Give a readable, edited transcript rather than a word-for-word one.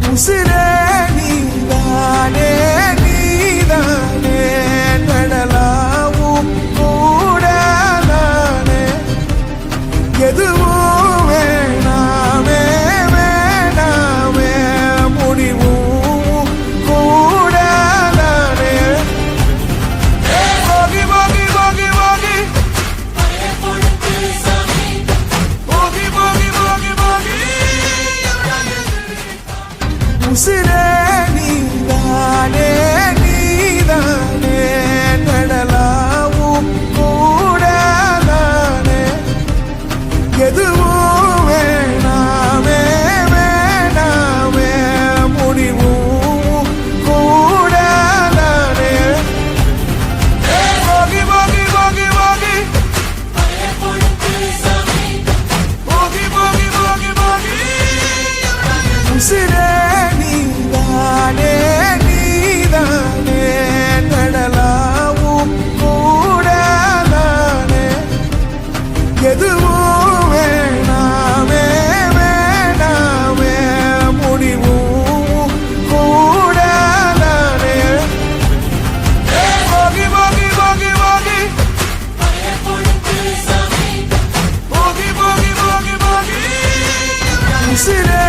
உசிரே நீதானே நீதானே நடலாவும் கூட நானே எதுவும் வேணாமே வேணாமே முடிவும் கூட நானே போகி போகி போகி போகி போகி போகி போகி போகி உசிரே நீதானே நீதானே நடலாவும் கூட நானே எதுவும் வேணாமே வேணாமே முடிவும் கூட நானே போகி போகி போகி போகி போகி போகி போகி போகி உசிரே நீதானே நீதானே நடலாவும் கூட நானே எதுவும் வேணாமே வேணாமே முடிவும் கூட நானே போகி போகி போகி போகி போகி போகி போகி போகி உசிரே